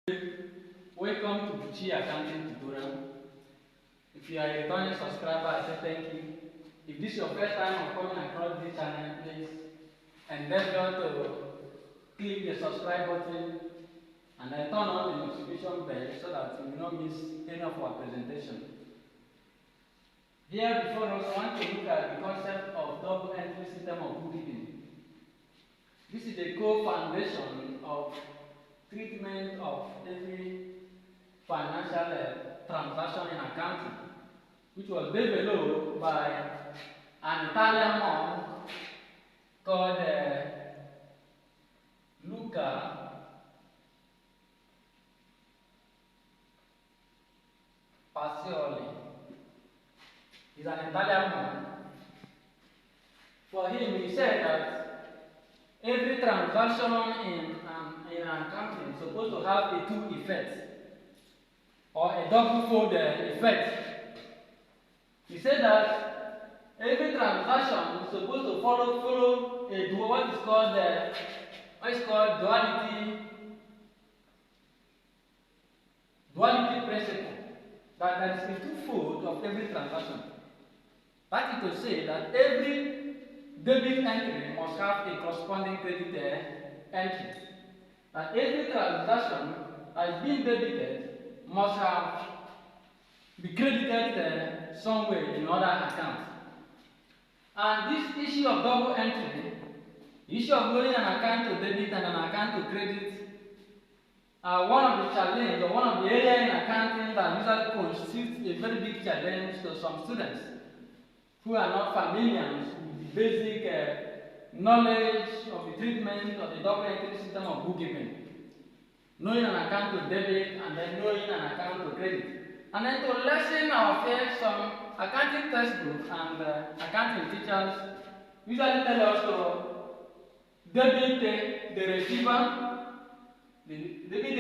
Welcome to Buchi Accounting Tutorial. If you are a returning subscriber, I say thank you. If this is your first time of coming across this channel, please endeavor to click the subscribe button and then turn on the notification bell so that you will not miss any of our presentation. Here before us, I want to look at the concept of double entry system of bookkeeping. This is the core foundation of treatment of every financial transaction in accounting, which was developed by an Italian monk called Luca Pacioli. He's an Italian monk. For him, he said that every transaction in accounting is supposed to have a two effects or a double-fold effect. He said that every transaction is supposed to follow what is called duality principle. That there is a twofold of every transaction. That is to say that every debit entry must have a corresponding credit entry. That every transaction that is being debited must be credited somewhere in other accounts. And this issue of double entry, the issue of loading an account to debit and an account to credit, are one of the challenges or one of the areas in accounting that usually constitutes a very big challenge to some students who are not familiar with the basic knowledge of the treatment of the double entry system of bookkeeping. Knowing an account to debit and then knowing an account to credit. And then to lessen our fears, some accounting textbooks and accounting teachers usually tell us to debit the receiver, and debit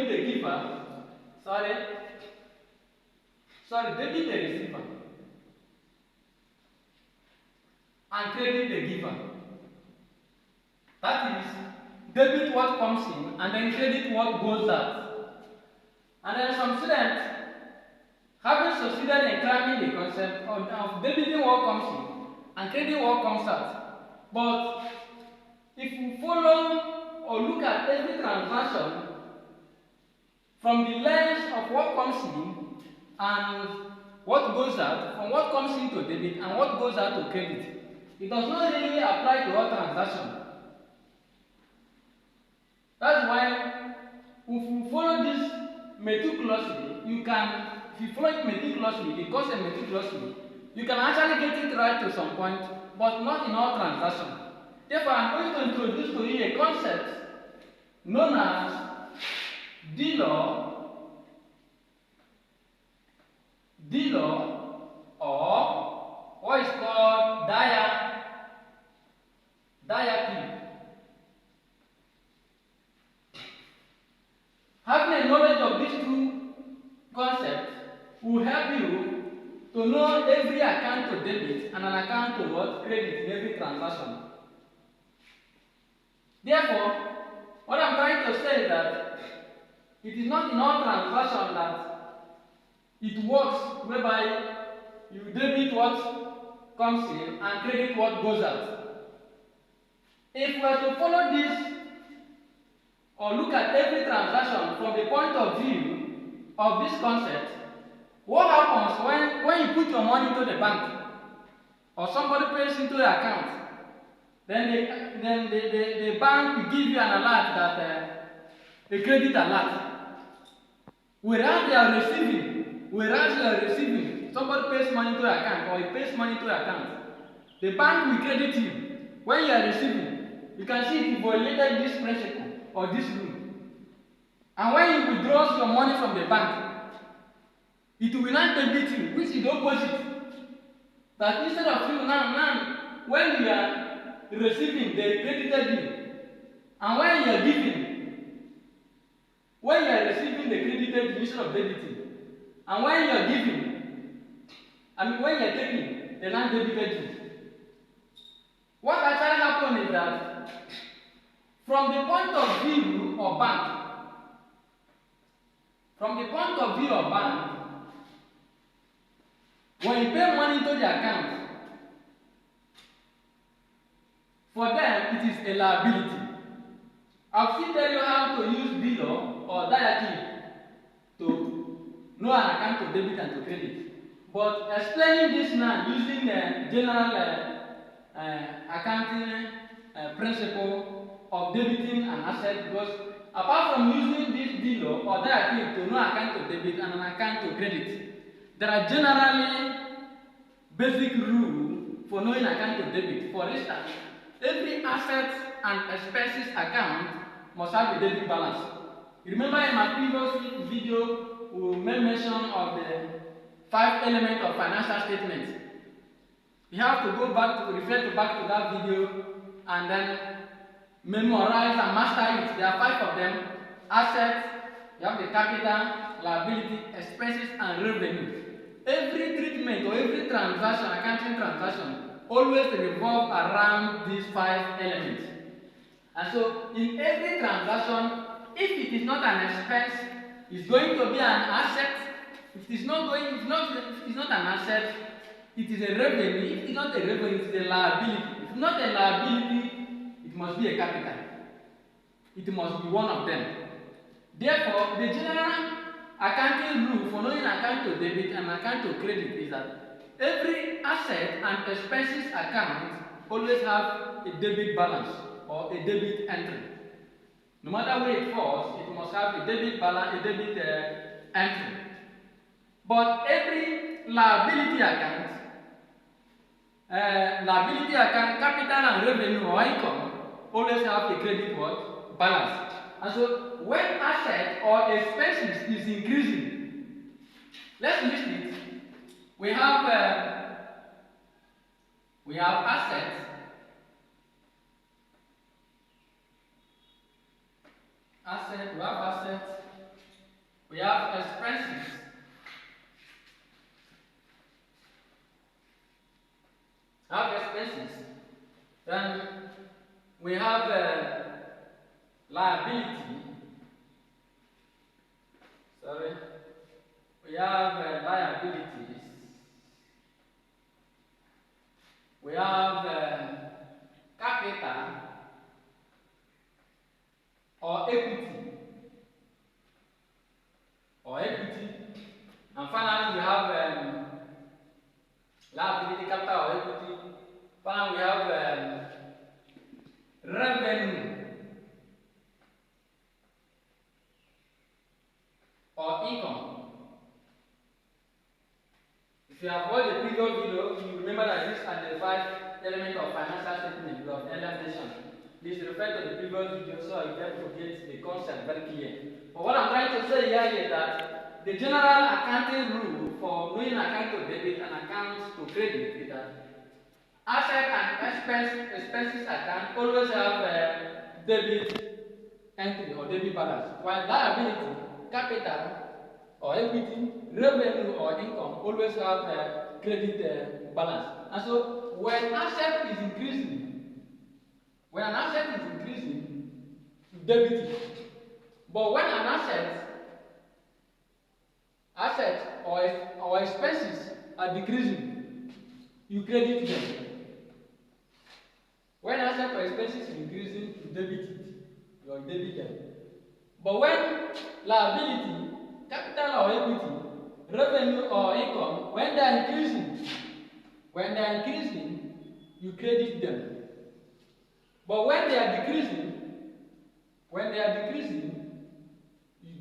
the giver, debit the receiver and credit the giver. That is, debit what comes in and then credit what goes out. And then some students, having succeeded in cramming the concept of debiting what comes in and crediting what comes out. But if we follow or look at every transaction from the lens of what comes in and what goes out, from what comes into debit and what goes out to credit, it does not really apply to all transactions. That's why if you follow this meticulously, if you follow it meticulously, the concept meticulously, you can actually get it right to some point, but not in all transactions. Therefore, I'm going to introduce to you a concept known as D-law, or what is called DAECLIP. Having a knowledge of these two concepts will help you to know every account to debit and an account to credit in every transaction. Therefore, what I'm trying to say is that it is not in all transactions that it works whereby you debit what comes in and credit what goes out. If we are to follow this or look at every transaction from the point of view of this concept, what happens when you put your money into the bank or somebody pays into the account, then the bank will give you an alert that a credit alert. Whereas you are receiving, somebody pays money to the account or he pays money to the account, the bank will credit you. When you are receiving, you can see if you violated this principle or this rule. And when you withdraw your money from the bank, it will not debit you, which is the opposite. That instead of you now, when you are receiving, they credited you. And when you are giving, when you are receiving, they credited you instead of debiting. And when you are giving, when you are taking, they not debited you. that from the point of view of bank, when you pay money to the account, for them it is a liability. I'll still tell you how to use below or DAECLIP to know an account to debit and to credit. But explaining this now using the general accounting principle of debiting an asset, because apart from using this below or DAECLIP to know account to debit and an account to credit, there are generally basic rules for knowing account to debit. For instance, every asset and expenses account must have a debit balance. Remember in my previous video, we made mention of the 5 elements of financial statement. You have to go back to refer back to that video and then memorize and master it. There are 5 of them: assets, you have the capital, liability, expenses, and revenue. Every treatment or every transaction, accounting transaction, always revolve around these 5 elements. And so, in every transaction, if it is not an expense, it's going to be an asset. If it is not an asset, it is a revenue. If it is not a revenue, it is a liability. If it's not a liability, it must be a capital. It must be one of them. Therefore, the general accounting rule for knowing account to debit and account to credit is that every asset and expenses account always have a debit balance or a debit entry. No matter where it falls, it must have a debit balance, a debit entry. But every liability account, capital and revenue or income always have a credit what? Balance. And so when asset or expenses is increasing, let's list it. We have assets. We have expenses. Then we have liability. We have liabilities. We have capital or equity. And finally, we have liability, capital or equity. Finally, we have revenue or income. If you have watched the previous video, you remember that these are the 5 elements of financial statement of elimination. Please refer to the previous video so you get to get the concept very clear. But what I'm trying to say here is that the general accounting rule for knowing account to debit and account to credit is that asset and expenses account always have a debit entry or debit balance, while liability, capital or equity, revenue or income always have a credit balance. And so when an asset is increasing, you debit it. But when an asset or expenses are decreasing, you credit them. When asset or expenses is increasing, you debit it. You debit them. But when liability, capital or equity, revenue or income, when they are increasing, you credit them. But when they are decreasing, you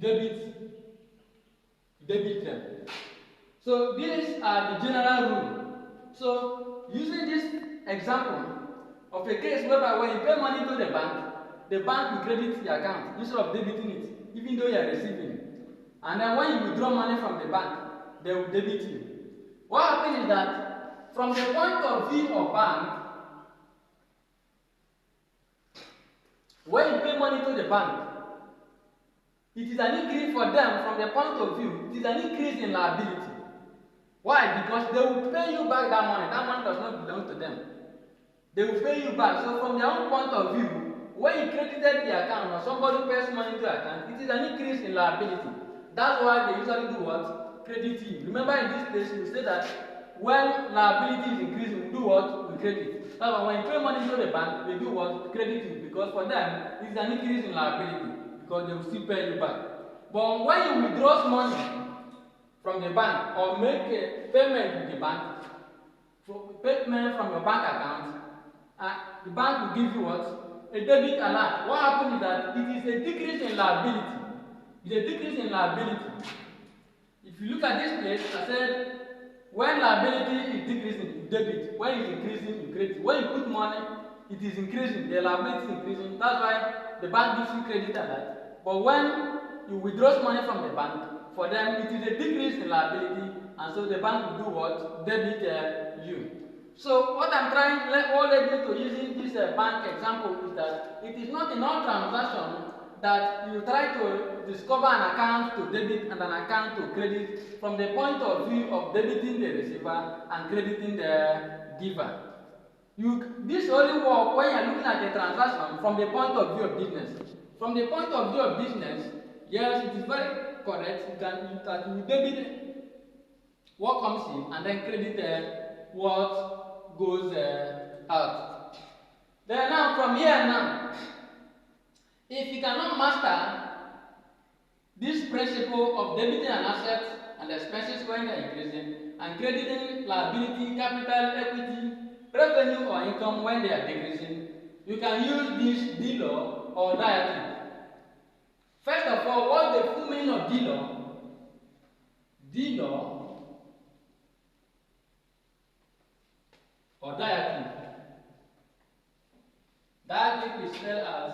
debit them. So these are the general rule. So using this example of a case whereby when you pay money to the bank will credit the account instead of debiting it, even though you are receiving it. And then when you withdraw money from the bank, they will debit you. What happens is that from the point of view of bank, when you pay money to the bank, it is an increase for them from the point of view. It is an increase in liability. Why? Because they will pay you back that money. That money does not belong to them. They will pay you back. So from their own point of view, when you credited the account or somebody pays money to account, it is an increase in liability. That's why they usually do what? Credit you. Remember in this case, you say that when liability is increasing, we do what? We credit. That's why when you pay money to the bank, they do what? Credit you. Because for them, it is an increase in liability because they will still pay you back. But when you withdraw money from the bank or make a payment with the bank, for payment from your bank account, the bank will give you what? A debit alert. What happens is that it is a decrease in liability. It's a decrease in liability. If you look at this place, I said when liability is decreasing, you debit. When it's increasing, you credit. When you put money, it is increasing. The liability is increasing. That's why the bank gives you credit alert. But when you withdraw money from the bank, for them it is a decrease in liability, and so the bank will do what? Debit you. So what I'm trying, what led me to using this bank example is that it is not in all transactions that you try to discover an account to debit and an account to credit from the point of view of debiting the receiver and crediting the giver. This only work when you are looking at a transaction from the point of view of business. From the point of view of business, yes, it is very correct. You debit what comes in and then credit what goes out. Then now from here now, if you cannot master this principle of debiting an asset and expenses when they are increasing and crediting liability, capital, equity, revenue or income when they are decreasing, you can use this D-law or DAECLIP. First of all, what's the full meaning of D-law? D-law or DAECLIP. DAECLIP is spelled as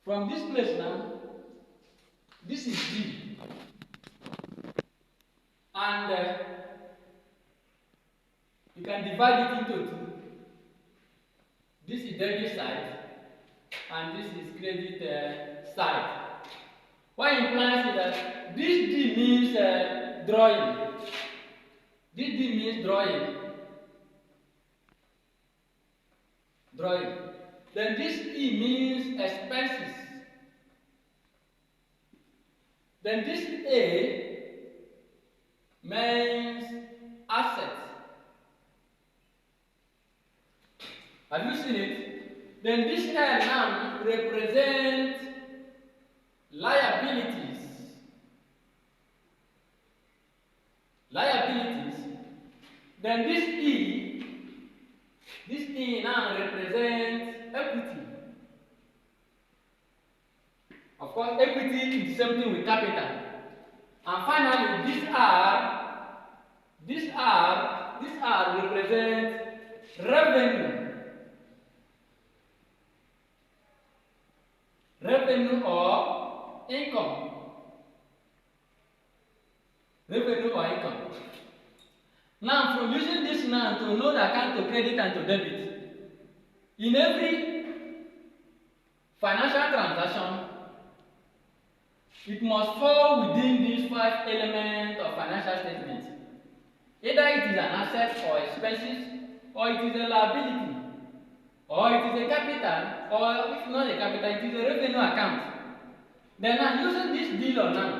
from this place now, this is D. And you can divide it into two. This is debit side and this is credit side. What it implies is that this D means drawing. This D means drawing. Drawing. Then this E means expenses. Then this A means assets. Have you seen it? Then this L now represents liabilities. Liabilities. Then this E now represents equity. Of course, equity is the same thing with capital. And finally, this R represents revenue. Revenue or income. Revenue or income. Now, from using this now to know the account to credit and to debit, in every financial transaction, it must fall within these 5 elements of financial statement. Either it is an asset or expenses, or it is a liability, or it is a capital, or if not a capital, it is a revenue account. Then I'm using this D law now.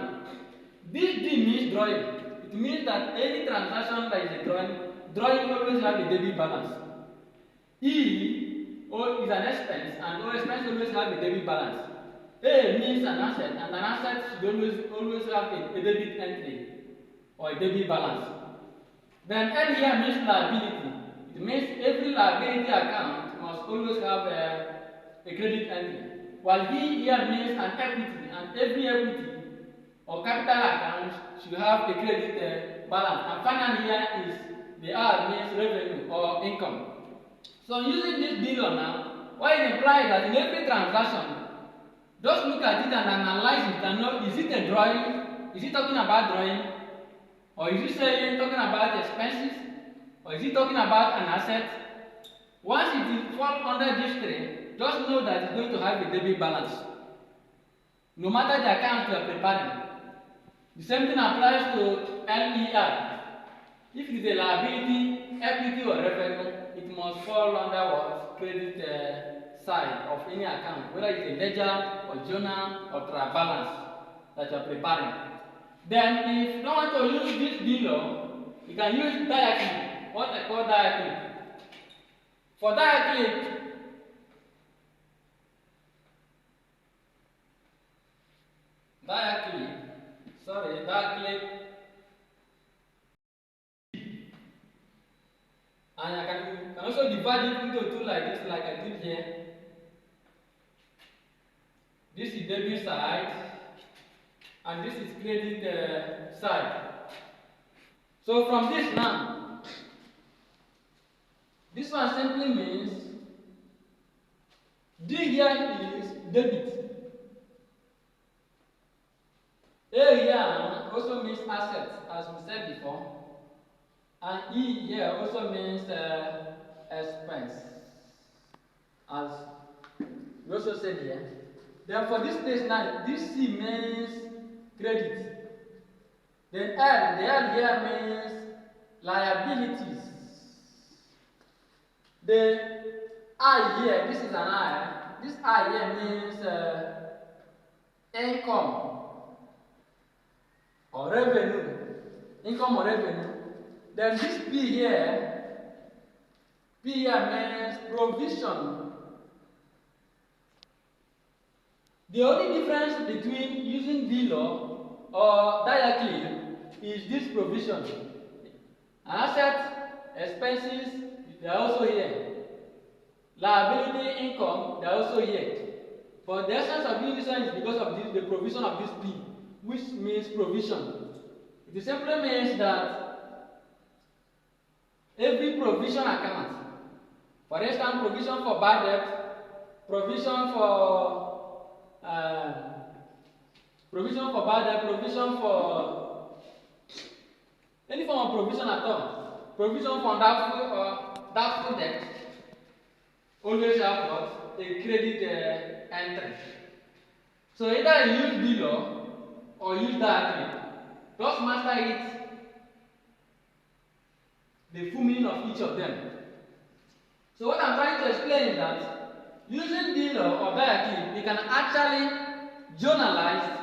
This D means drawing. It means that any transaction that is a drawing always have a debit balance. E is an expense, and O expense always have a debit balance. A means an asset, and an asset should always have a debit entry or a debit balance. Then L here means liability. It means every liability account must always have a credit entry. While E here means an equity, and every equity or capital account should have a credit balance. And finally here is the R means revenue or income. So using this deal now, what it implies that in every transaction, just look at it and analyze it and know, is it a drawing? Is it talking about drawing? Or is it saying talking about expenses? Or is it talking about an asset? Once it falls under this three, just know that it's going to have a debit balance. No matter the account you are preparing. The same thing applies to LER. If it is a liability, equity or revenue, it must fall under what? Credit side of any account, whether it's a ledger or journal or trial balance that you are preparing. Then if you don't want to use this below, you can use DAECLIP, what I call DAECLIP. For DAECLIP, DAECLIP, and I can also divide it into two like this, like I did here. This is debit side, and this is credit side. So from this now, this one simply means D here is debit. A here also means assets, as we said before, and E here also means expense, as we also said here. Then for this place now, this C means credit. Then L, the L here means liabilities. The I here, this is an I. This I here means income or revenue. Income or revenue. Then this P here means provision. The only difference between using below or DAECLIP is this provision. Assets, expenses, they are also here. Liability, income, they are also here. But the essence of using this one is because of this, the provision of this P, which means provision. It simply means that every provision account, for instance, provision for bad debt, provision for any form of provision at all, provision for doubtful debt, always have what? A credit entry. So either you use below or use DAECLIP. Just master it, the full meaning of each of them. So what I'm trying to explain is that using below or DAECLIP, you can actually journalize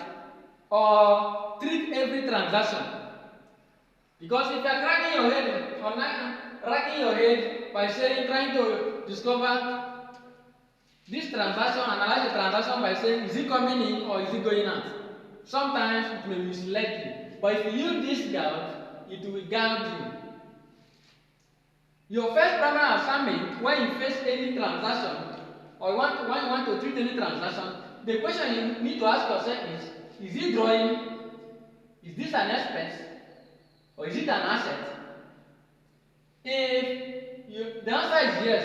or treat every transaction. Because if you are cracking your head or racking your head by saying, trying to discover this transaction, analyze the transaction by saying, is it coming in or is it going out? Sometimes it may mislead you. But if you use this guide, it will guide you. Your first primary assignment, when you face any transaction, or when you want to treat any transaction, the question you need to ask yourself is it drawing? Is this an expense? Or is it an asset? If the answer is yes,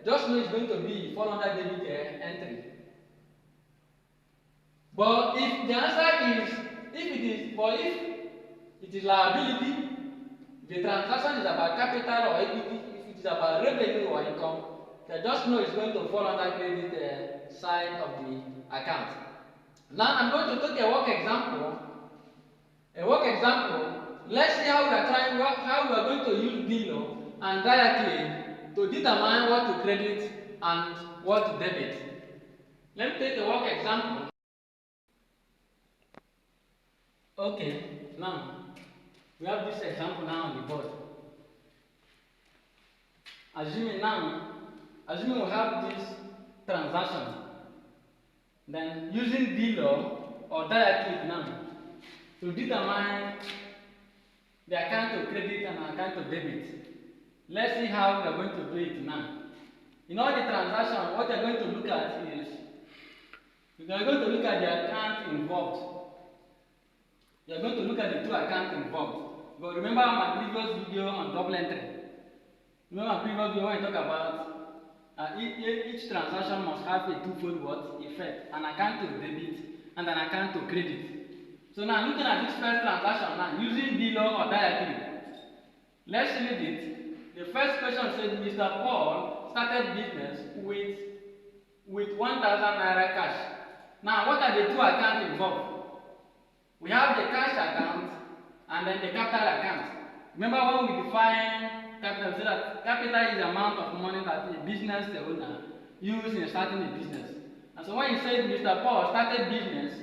just know it's going to be fall under debit entry. But if the answer is, if it is liability, the transaction is about capital or equity, if it is about revenue or income, then just know it's going to fall under credit side of the account. Now I'm going to take a work example. Let's see how we are going to use below and DAECLIP to determine what to credit and what to debit. Let me take a work example. Okay, now we have this example now on the board. Assuming we have this transaction, then using below or DAECLIP now to determine the account to credit and account to debit. Let's see how we are going to do it now. In all the transactions, what we are going to look at is we are going to look at the account involved. We are going to look at the two accounts involved. But remember my previous video on double entry. Remember my previous video when I talk about each transaction must have a twofold what effect, an account to debit and an account to credit. So now looking at this first transaction now, using below or DAECLIP. Let's read it. The first question says Mr. Paul started business with 1,000 naira cash. Now what are the two accounts involved? We have the cash account and then the capital account. Remember when we define capital, so that capital is the amount of money that a business owner uses in starting a business. And so when you say Mr. Paul started business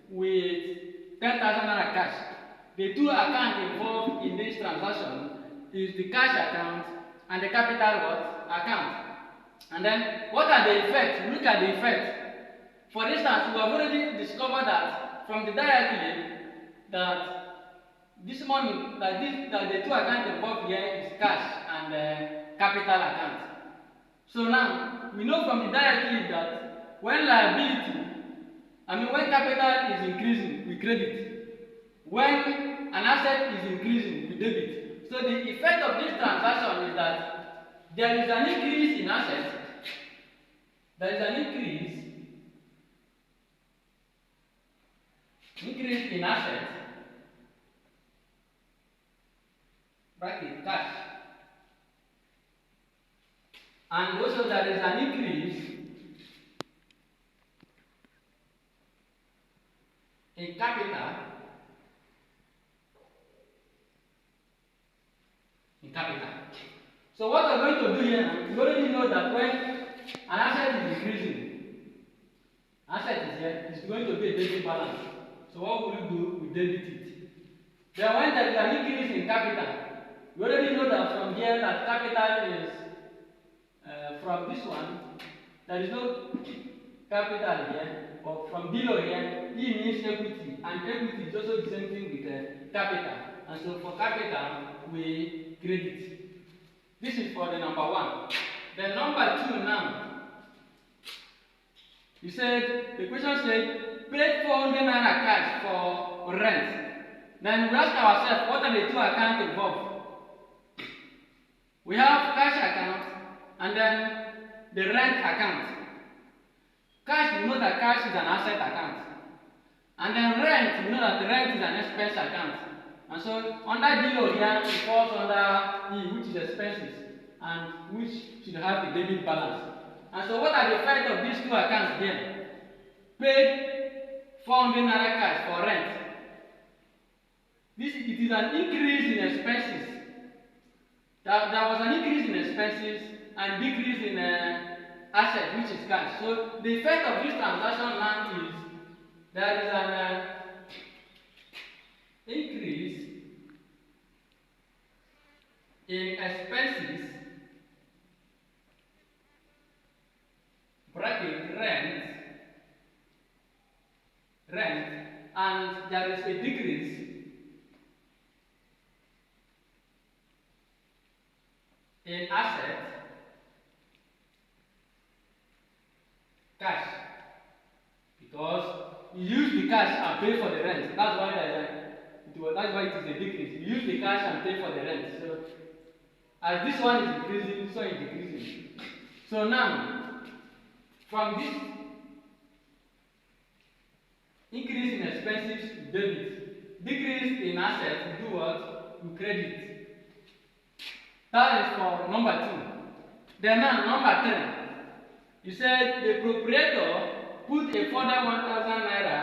with 10,000 naira cash, the two accounts involved in this transaction is the cash account and the capital what? Account. And then what are the effects? Look at the effects. For instance, we have already discovered that from the DAECLIP that this money, that the two accounts involved here is cash and capital account. So now we know from the DAECLIP that when when capital is increasing, we credit. When an asset is increasing, we debit. So the effect of this transaction is that there is an increase in assets. There is an increase in assets, bracket cash, and also there is an increase in capital. So what we're going to do here, we already know that when an asset is increasing, asset is here, it's going to be a debit balance. So what will we do? We debit it. Then when there is an increase in capital, we already know that from here that capital is from this one, there is no capital here, but from below here, E means equity, and equity is also the same thing with capital. And so for capital, we credit. This is for the number one. Then number two now. You said, the question said, paid 400 naira cash for rent. Then we ask ourselves, what are the two accounts involved? We have cash account and then the rent account. Cash, you know that cash is an asset account. And then rent, you know that the rent is an expense account. And so under below here, it falls under E, which is expenses, and which should have the debit balance. And so what are the effects of these two accounts here? Paid 400 naira cash for rent. It is an increase in expenses. There was an increase in expenses and decrease in assets, which is cash. So the effect of this transaction now is there is an increase in expenses, bracket rent, and there is a decrease in asset, cash, because you use the cash and pay for the rent. That's why it is a decrease. You use the cash and pay for the rent. So as this one is increasing, this one is decreasing. So now, from this increase in expenses, we debit. Decrease in assets, we do what? We credit. That is for number two. Then now, number three. You said the proprietor put a further 1,000 naira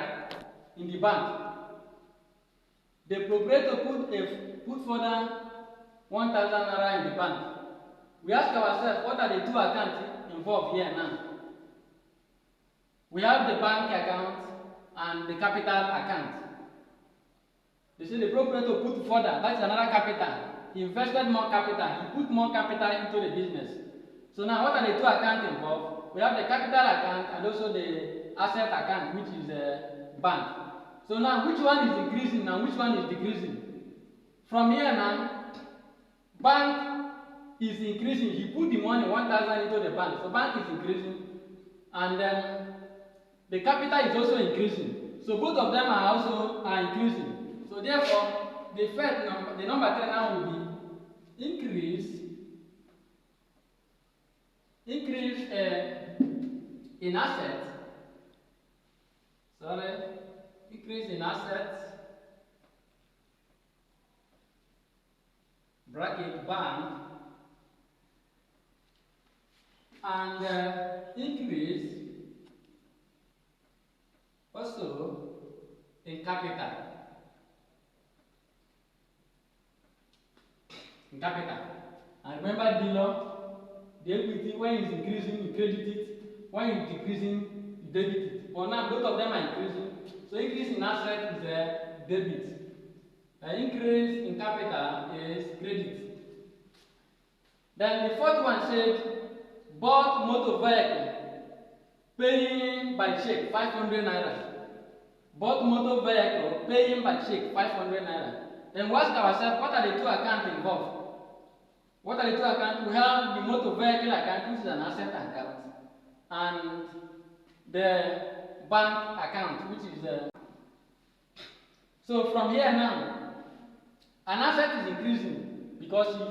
in the bank. The proprietor put further 1,000 naira in the bank. We ask ourselves, what are the two accounts involved here now? We have the bank account and the capital account. They say the proprietor put further, that's another capital. He invested more capital, he put more capital into the business. So now what are the two accounts involved? We have the capital account and also the asset account, which is a bank. So now which one is increasing and which one is decreasing? From here now, bank is increasing. He put the money 1,000 into the bank. So bank is increasing and the capital is also increasing. So both of them are also increasing. So therefore, the number 3 now will be increase in assets. Increase in assets, bracket bank, and increase also in capital. in capital. And remember the equity, when it's increasing, you credit it. When it's decreasing, you debit it. But now both of them are increasing. So increase in asset is a debit. Increase in capital is credit. Then the fourth one said, bought motor vehicle, paying by check 500 naira. Bought motor vehicle, paying by check 500 naira. Then we ask ourselves, what are the two accounts involved? What are the two accounts? We have the motor vehicle account, which is an asset account, and the bank account, which is a. So from here now, an asset is increasing because you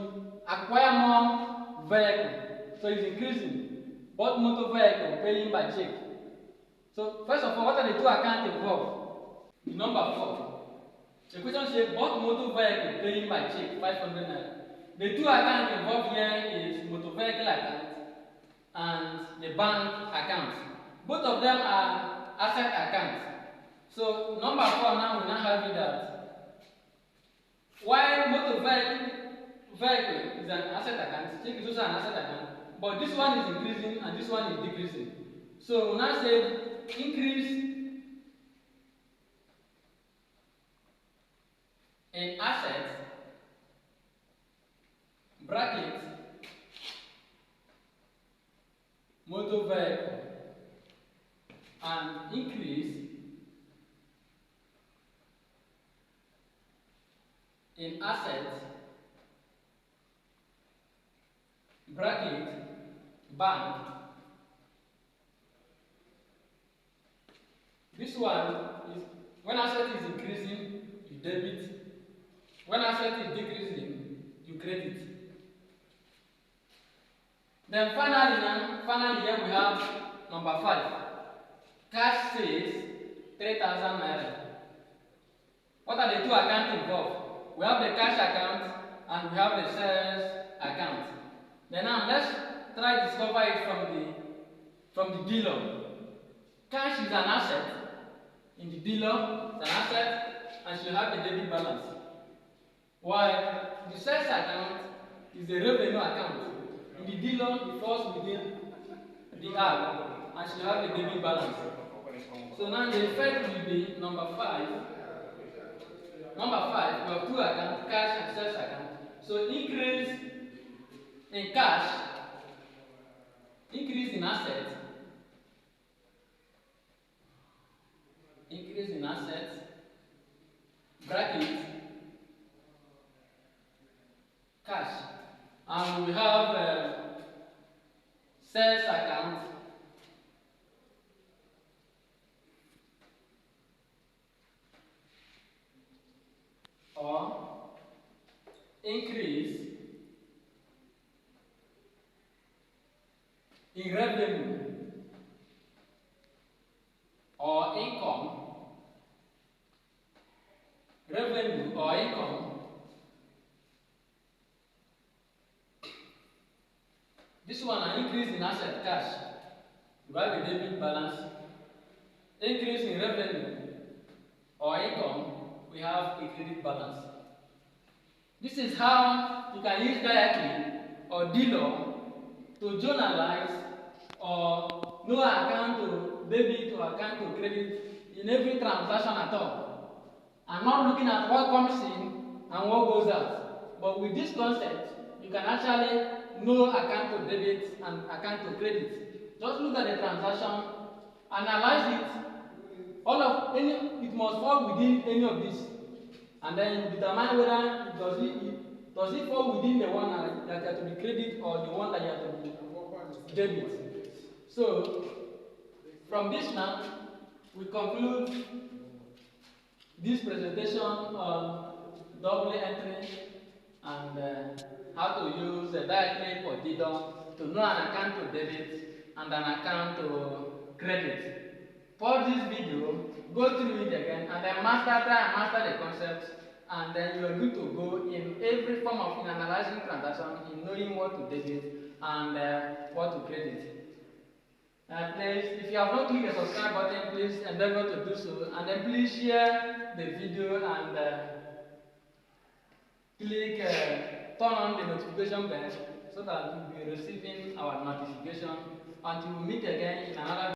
acquire more vehicle, so it's increasing. Bought motor vehicle, paying by check. So first of all, what are the two accounts involved? The number 4. The question says bought motor vehicle, paying by check 500 naira. The two accounts involved here is motor vehicle account and the bank account. Both of them are asset accounts. So number 4 now we now have it that while motor vehicle is an asset account, check is also an asset account, but this one is increasing and this one is decreasing. So we now say increase in assets bracket motor vehicle and increase in assets bracket bank. This one is when asset is increasing, you debit. When asset is decreasing, you credit. Then finally here we have number 5. Cash sales 3,000 naira. What are the two accounts involved? We have the cash account and we have the sales account. Then now let's try to discover it from the dealer. Cash is an asset in the dealer, it's an asset, and should have a debit balance. While the sales account is the revenue account. In the dealer, it falls within the app and should have a debit balance. So now the effect will be number 5. Number 5, we have two accounts, cash and sales account. So increase in cash, increase in assets, bracket, cash. And we have sales account or increase in revenue or income, This one an increase in asset cash. You have a debit balance. Increase in revenue or income, we have a credit balance. This is how you can use DAECLIP or dealer to journalize or know account to debit or account to credit in every transaction at all. I'm not looking at what comes in and what goes out. But with this concept, you can actually know account to debit and account to credit. Just look at the transaction, analyze it. It must fall within any of these, and then determine whether does it fall within the one that you have to be credit or the one that you have to be debit. So from this now, we conclude this presentation on double entry and how to use a DAECLIP or DDoM to know an account to debit and an account to credit. Pause this video, go through it again, and then try and master the concepts, and then you are good to go in every form of analyzing transaction, in knowing what to debit and what to credit. Please, if you have not clicked the subscribe button, please endeavor to do so, and then please share the video and click turn on the notification bell so that you'll be receiving our notification until we meet again in another